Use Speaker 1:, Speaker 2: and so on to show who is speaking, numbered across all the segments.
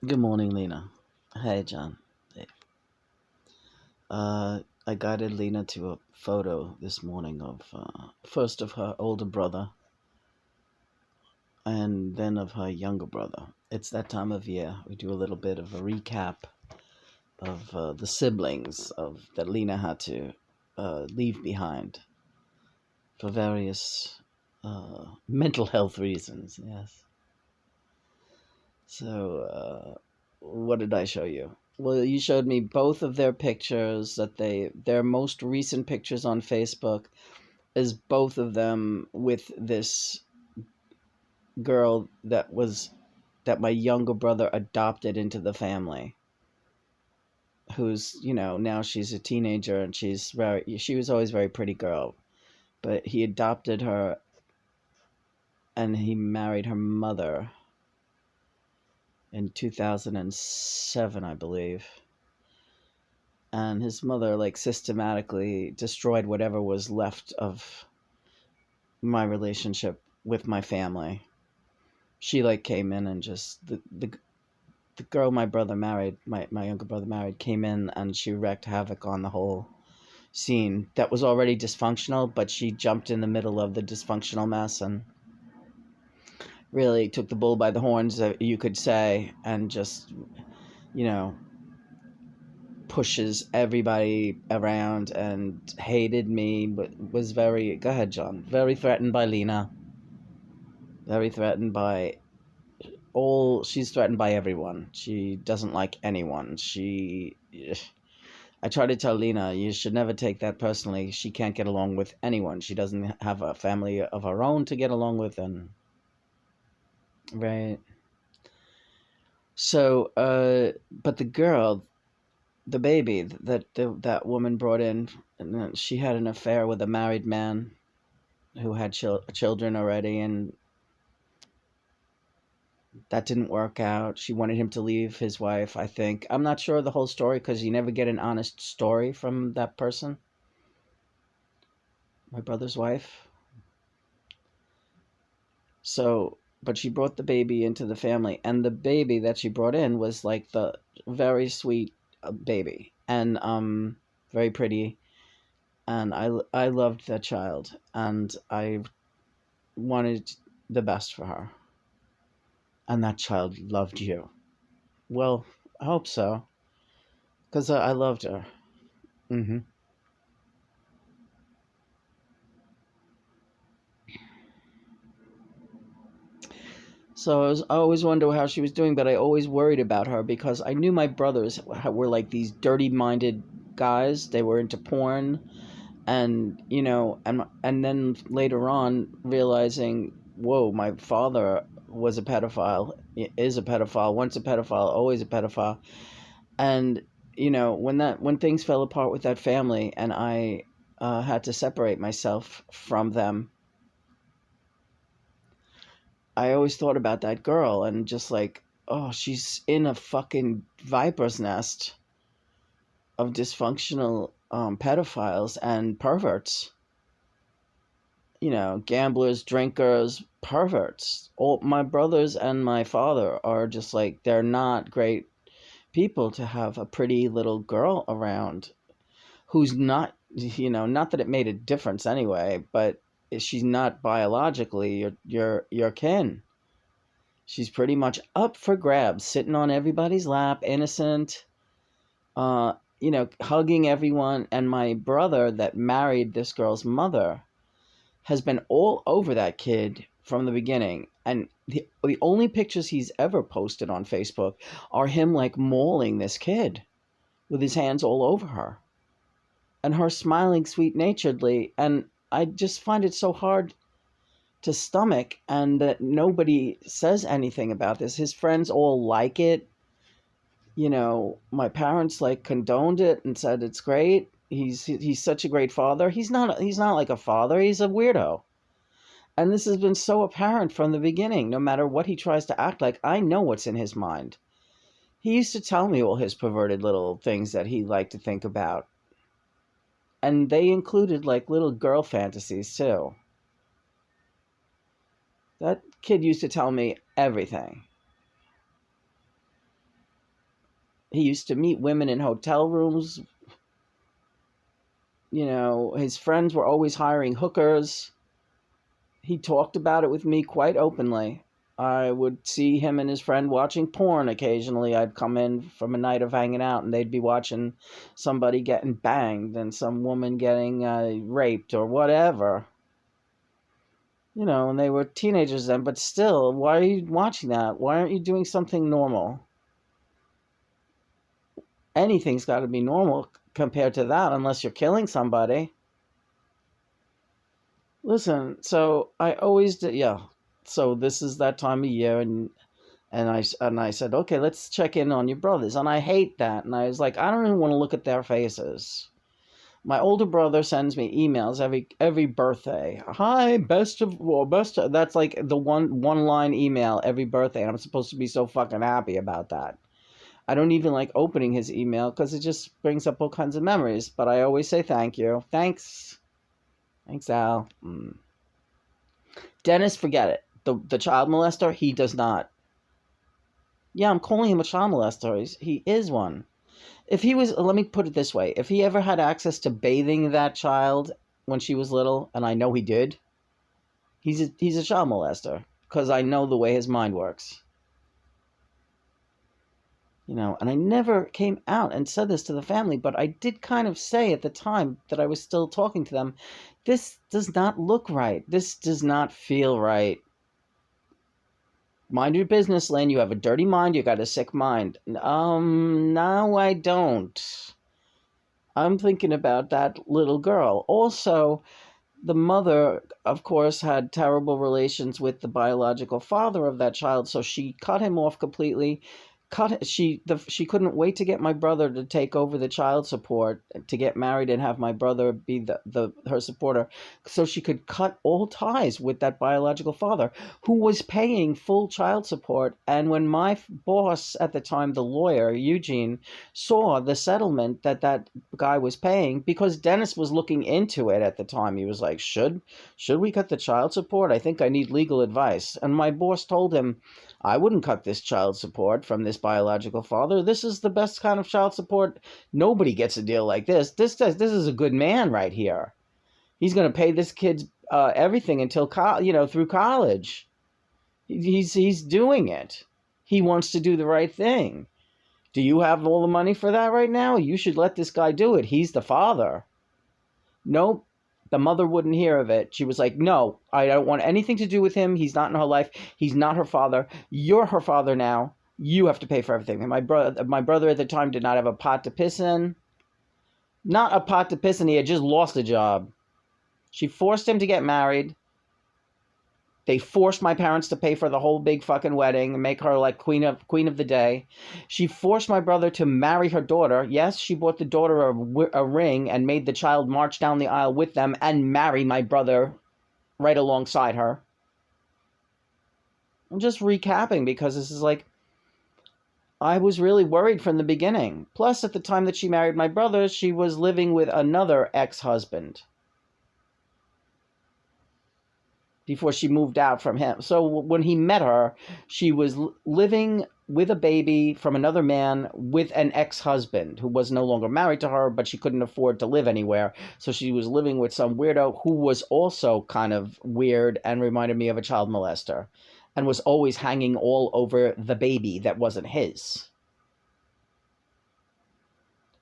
Speaker 1: Good morning, Lena. Hey, John. Hey. I guided Lena to a photo this morning of first of her older brother and then of her younger brother. It's that time of year. We do a little bit of a recap of the siblings of that Lena had to leave behind for various mental health reasons. Yes. So, what did I show you? Well, you showed me both of their pictures that their most recent pictures on Facebook is both of them with this girl that my younger brother adopted into the family, who's, now she's a teenager and she was always a very pretty girl, but he adopted her and he married her mother in 2007, I believe. And his mother like systematically destroyed whatever was left of my relationship with my family. She like came in and just the girl my brother married, my younger brother married, came in and she wreaked havoc on the whole scene that was already dysfunctional, but she jumped in the middle of the dysfunctional mess and really took the bull by the horns, you could say, and just, you know, pushes everybody around and hated me, but was very, go ahead, John, very threatened by Lena, very threatened by she's threatened by everyone. She doesn't like anyone. I try to tell Lena, you should never take that personally. She can't get along with anyone. She doesn't have a family of her own to get along with, and right. So, but the girl, the baby that woman brought in, and then she had an affair with a married man who had children already, and that didn't work out. She wanted him to leave his wife, I think. I'm not sure of the whole story because you never get an honest story from that person, my brother's wife. So, but she brought the baby into the family, and the baby that she brought in was like the very sweet baby, and very pretty, and I loved that child, and I wanted the best for her, and that child loved you. Well, I hope so, because I loved her. Hmm. So I always wonder how she was doing, but I always worried about her because I knew my brothers were like these dirty-minded guys. They were into porn, and and then later on realizing, whoa, my father was a pedophile, is a pedophile, once a pedophile, always a pedophile, and when things fell apart with that family, and I had to separate myself from them. I always thought about that girl and just like, oh, she's in a fucking viper's nest of dysfunctional pedophiles and perverts. Gamblers, drinkers, perverts. All my brothers and my father are just like, they're not great people to have a pretty little girl around who's not, not that it made a difference anyway, but she's not biologically your kin. She's pretty much up for grabs, sitting on everybody's lap, innocent, hugging everyone. And my brother that married this girl's mother has been all over that kid from the beginning. And the only pictures he's ever posted on Facebook are him like mauling this kid with his hands all over her and her smiling sweet naturedly. And I just find it so hard to stomach, and that nobody says anything about this. His friends all like it. My parents like condoned it and said it's great. He's such a great father. He's not like a father. He's a weirdo. And this has been so apparent from the beginning. No matter what he tries to act like, I know what's in his mind. He used to tell me all his perverted little things that he liked to think about. And they included like little girl fantasies too. That kid used to tell me everything. He used to meet women in hotel rooms. His friends were always hiring hookers. He talked about it with me quite openly. I would see him and his friend watching porn occasionally. I'd come in from a night of hanging out and they'd be watching somebody getting banged and some woman getting raped or whatever. And they were teenagers then, but still, why are you watching that? Why aren't you doing something normal? Anything's got to be normal compared to that, unless you're killing somebody. Listen, so I always did, yeah. So this is that time of year, and I said, okay, let's check in on your brothers, and I hate that, and I was like, I don't even want to look at their faces. My older brother sends me emails every birthday. Hi, best. That's like the one line email every birthday, and I'm supposed to be so fucking happy about that. I don't even like opening his email because it just brings up all kinds of memories. But I always say thank you. Thanks, Al. Dennis, forget it. The child molester, he does not. Yeah, I'm calling him a child molester. He is one. If he was, let me put it this way, if he ever had access to bathing that child when she was little, and I know he did, he's a child molester, because I know the way his mind works. And I never came out and said this to the family, but I did kind of say at the time that I was still talking to them, this does not look right. This does not feel right. Mind your business, Lynn. You have a dirty mind. You got a sick mind. No, I don't. I'm thinking about that little girl. Also, the mother, of course, had terrible relations with the biological father of that child, so she cut him off completely. She couldn't wait to get my brother to take over the child support, to get married and have my brother be her supporter, so she could cut all ties with that biological father who was paying full child support. And when my boss at the time, the lawyer Eugene, saw the settlement that guy was paying, because Dennis was looking into it at the time, he was like, should we cut the child support? I think I need legal advice. And my boss told him, I wouldn't cut this child support from this biological father. This is the best kind of child support. Nobody gets a deal like this. This is a good man right here. He's going to pay this kid everything until through college. He's doing it. He wants to do the right thing. Do you have all the money for that right now? You should let this guy do it. He's the father. Nope. The mother wouldn't hear of it. She was like, no, I don't want anything to do with him. He's not in her life. He's not her father. You're her father now. You have to pay for everything. And my brother at the time did not have a pot to piss in. Not a pot to piss in. He had just lost a job. She forced him to get married. They forced my parents to pay for the whole big fucking wedding and make her like queen of the day. She forced my brother to marry her daughter. Yes, she bought the daughter a ring and made the child march down the aisle with them and marry my brother right alongside her. I'm just recapping because this is like, I was really worried from the beginning. Plus, at the time that she married my brother, she was living with another ex-husband before she moved out from him. So when he met her, she was living with a baby from another man with an ex-husband who was no longer married to her, but she couldn't afford to live anywhere. So she was living with some weirdo who was also kind of weird and reminded me of a child molester and was always hanging all over the baby that wasn't his.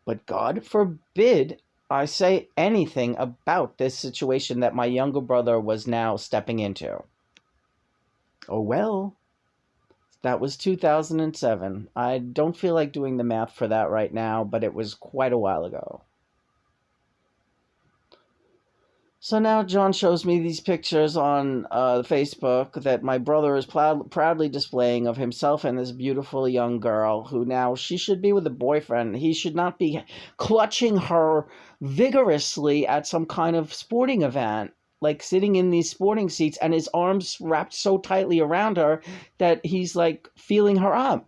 Speaker 1: But God forbid I say anything about this situation that my younger brother was now stepping into. Oh well, that was 2007. I don't feel like doing the math for that right now, but it was quite a while ago. So now John shows me these pictures on Facebook that my brother is proudly displaying of himself and this beautiful young girl who now she should be with a boyfriend. He should not be clutching her vigorously at some kind of sporting event, like sitting in these sporting seats and his arms wrapped so tightly around her that he's like feeling her up.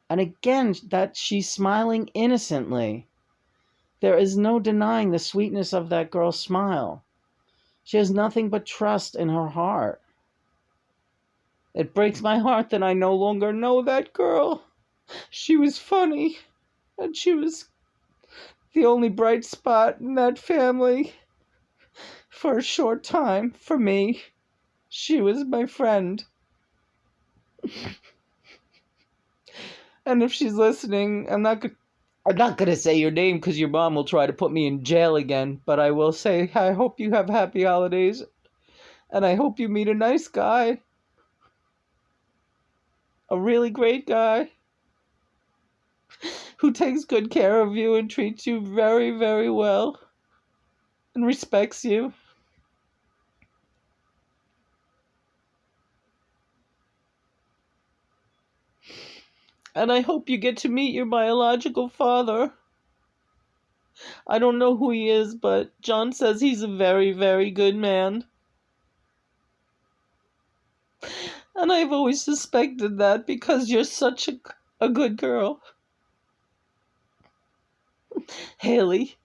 Speaker 1: And again, that she's smiling innocently. There is no denying the sweetness of that girl's smile. She has nothing but trust in her heart. It breaks my heart that I no longer know that girl. She was funny, and she was the only bright spot in that family. For a short time, for me, she was my friend. And if she's listening, I'm not gonna say your name because your mom will try to put me in jail again. But I will say, I hope you have happy holidays, and I hope you meet a nice guy, a really great guy, who takes good care of you and treats you very, very well, and respects you. And I hope you get to meet your biological father. I don't know who he is, but John says he's a very, very good man. And I've always suspected that because you're such a good girl. Haley,